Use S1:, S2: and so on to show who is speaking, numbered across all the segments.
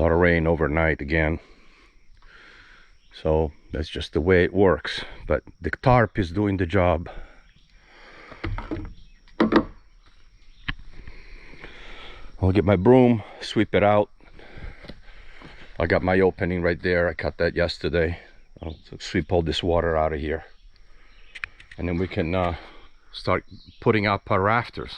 S1: A lot of rain overnight again. So that's just the way it works. But the tarp is doing the job. I'll get my broom, sweep it out. I got my opening right there. I cut that yesterday. I'll sweep all this water out of here. And then we can start putting up our rafters.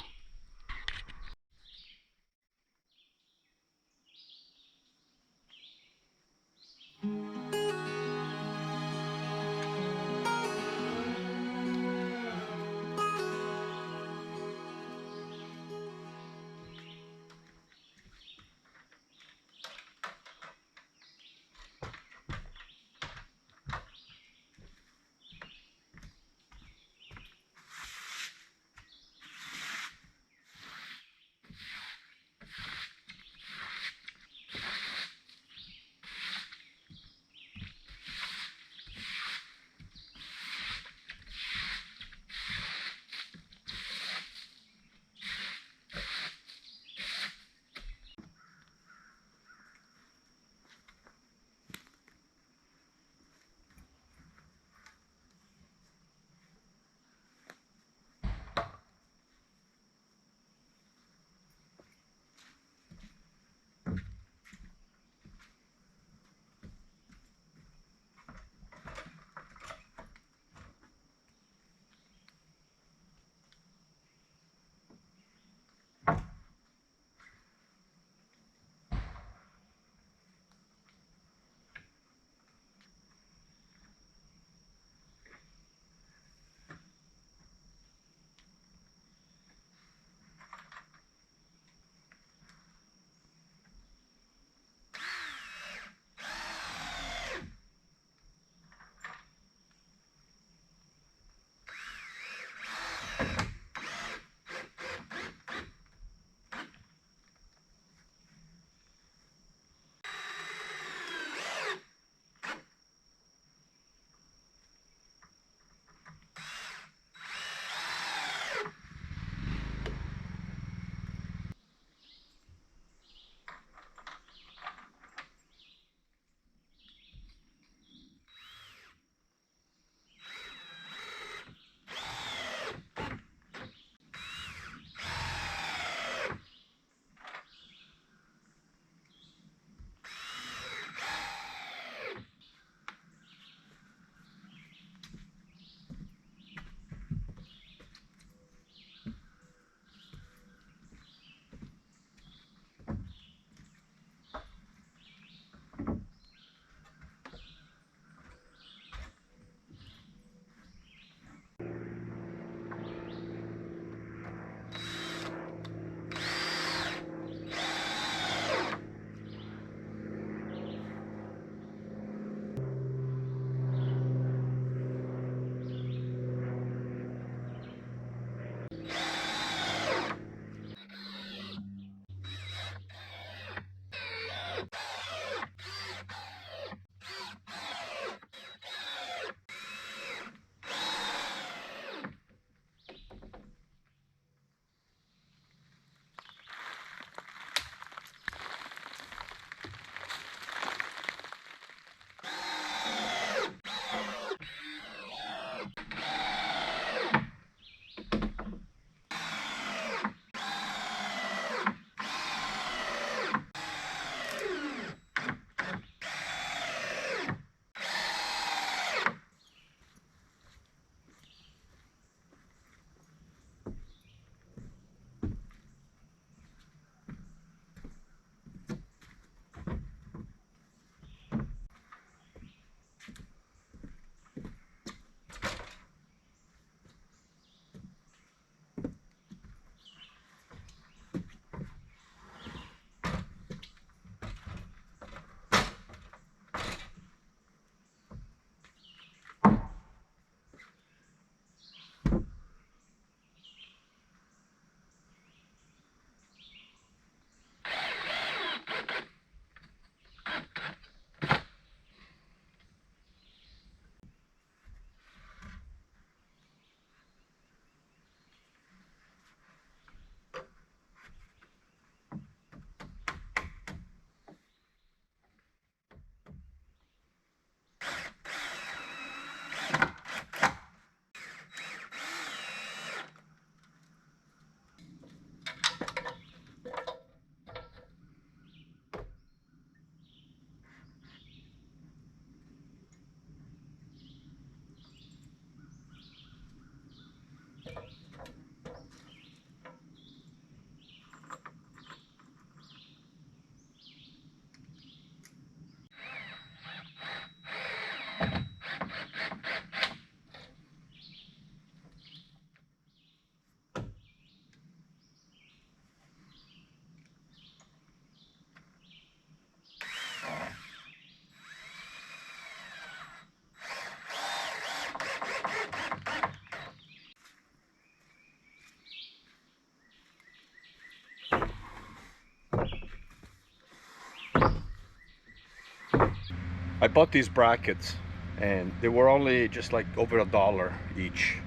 S1: I bought these brackets and they were only just like over $1 each,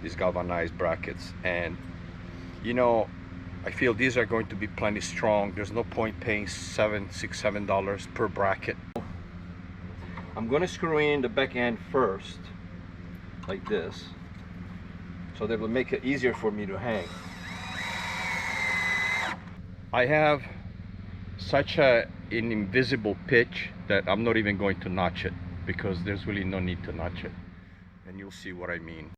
S1: these galvanized brackets. And you know, I feel these are going to be plenty strong. There's no point paying $7 per bracket. I'm going to screw in the back end first, like this, so that will make it easier for me to hang. I have such an invisible pitch that I'm not even going to notch it, because there's really no need to notch it, and you'll see what I mean.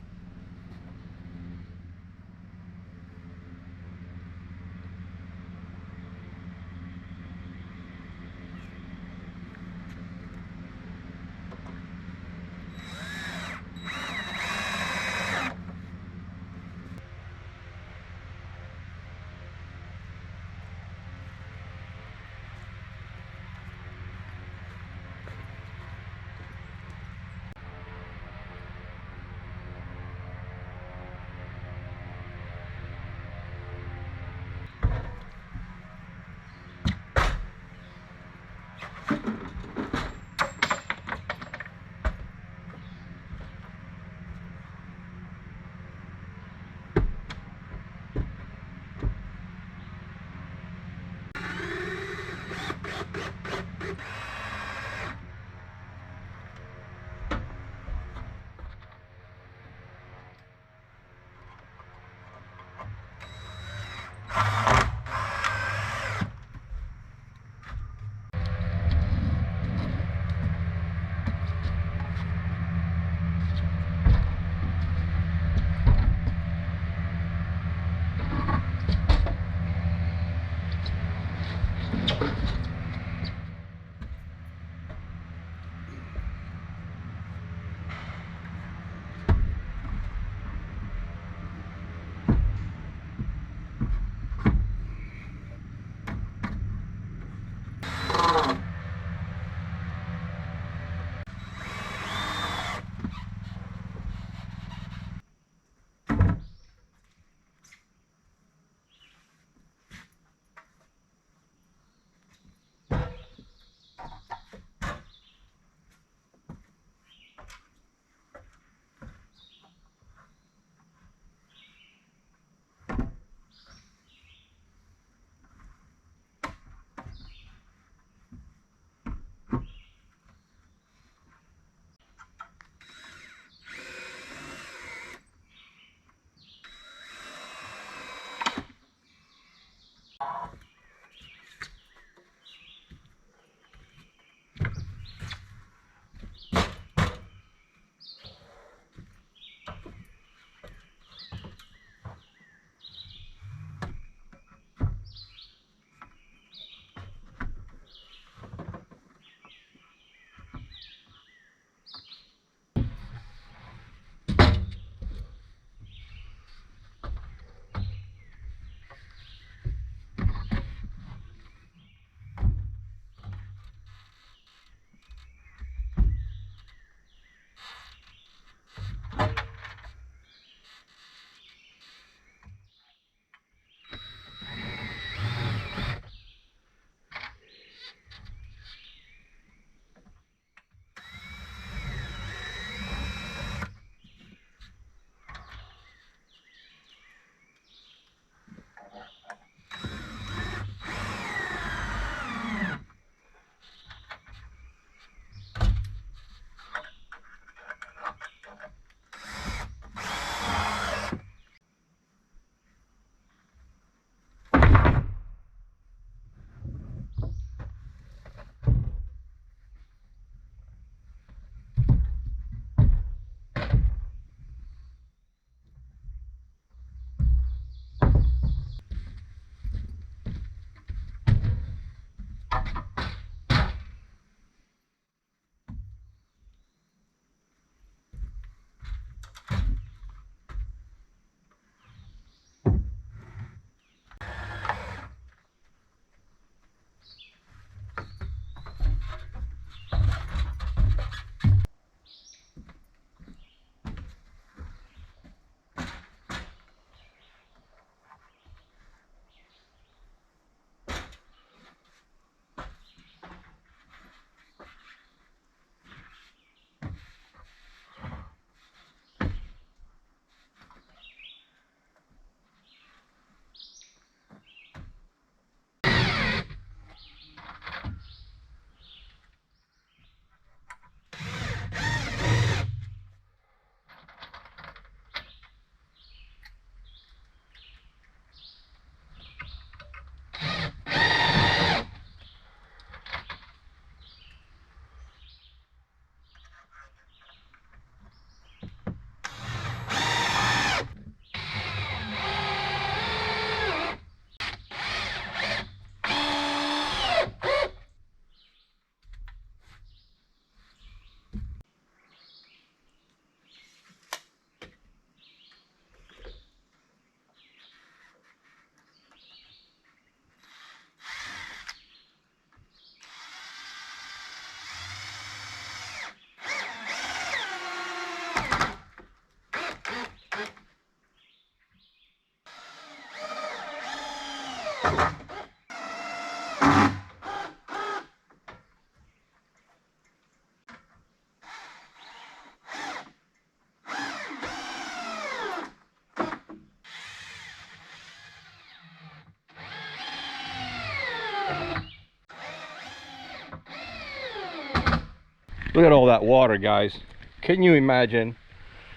S1: Look at all that water, guys. Can you imagine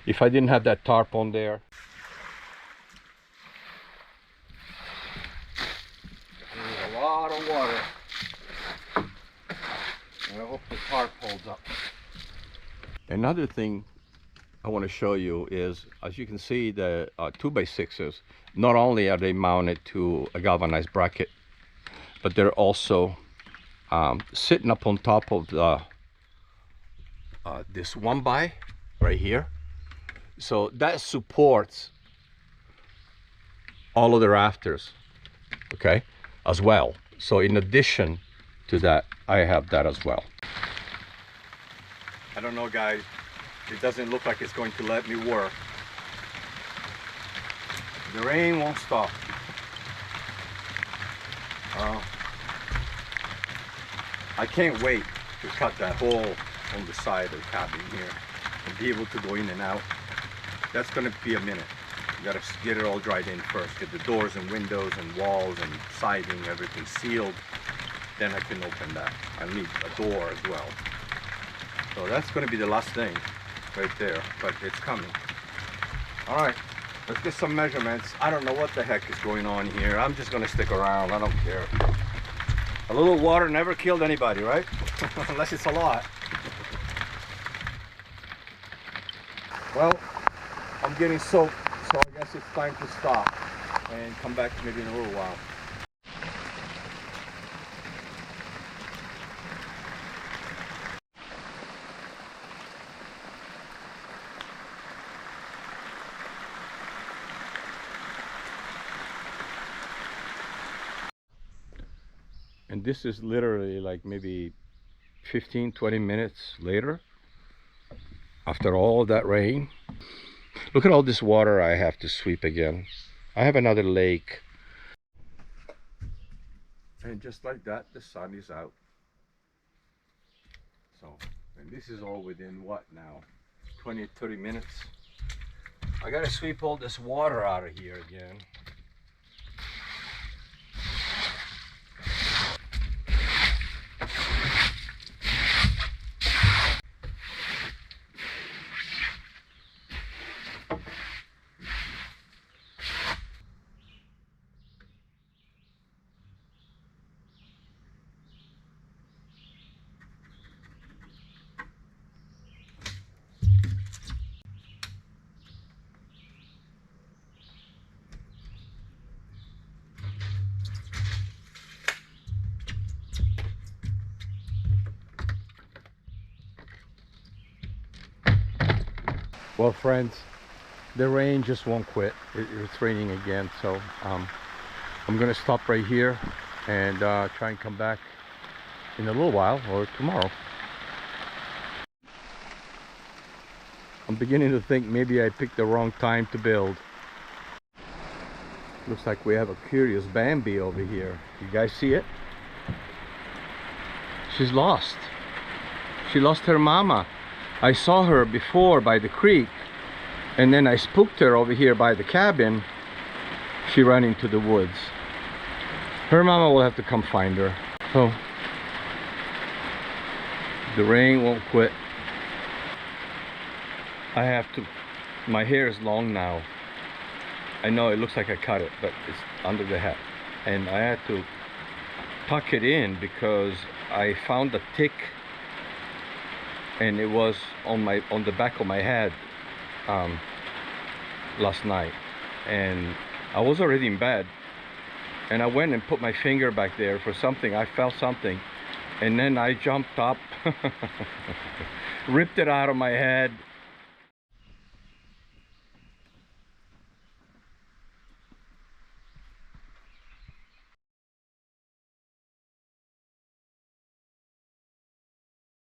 S1: if I didn't have that tarp on there? There's a lot of water. And I hope the tarp holds up. Another thing I want to show you is, as you can see, the 2x6s, not only are they mounted to a galvanized bracket, but they're also sitting up on top of the this 1x right here, so that supports all of the rafters, okay, as well. So in addition to that, I have that as well. I don't know, guys, it doesn't look like it's going to let me work. The rain won't stop. I can't wait to cut that hole on the side of the cabin here and be able to go in and out. That's going to be a minute. You got to get it all dried in first, get the doors and windows and walls and siding, everything sealed, then I can open that. I need a door as well. So that's going to be the last thing right there, but it's coming. All right, let's get some measurements. I don't know what the heck is going on here. I'm just going to stick around. I don't care. A little water never killed anybody, right? Unless it's a lot. Well, I'm getting soaked, so I guess it's time to stop and come back maybe in a little while. And this is literally like maybe 15-20 minutes later, after all that rain. Look at all this water I have to sweep again. I have another lake. And just like that, the sun is out. So, and this is all within what now? 20-30 minutes. I gotta sweep all this water out of here again. Well, friends, the rain just won't quit. It's raining again, so I'm gonna stop right here and try and come back in a little while or tomorrow. I'm beginning to think maybe I picked the wrong time to build. Looks like we have a curious Bambi over here. You guys see it? She's lost. She lost her mama. I saw her before by the creek, and then I spooked her over here by the cabin. She ran into the woods. Her mama will have to come find her. So the rain won't quit. I have to, my hair is long now. I know it looks like I cut it, but it's under the hat, and I had to tuck it in because I found a tick, and it was on the back of my head last night, and I was already in bed, and I went and put my finger back there for something. I felt something, and then I jumped up, ripped it out of my head,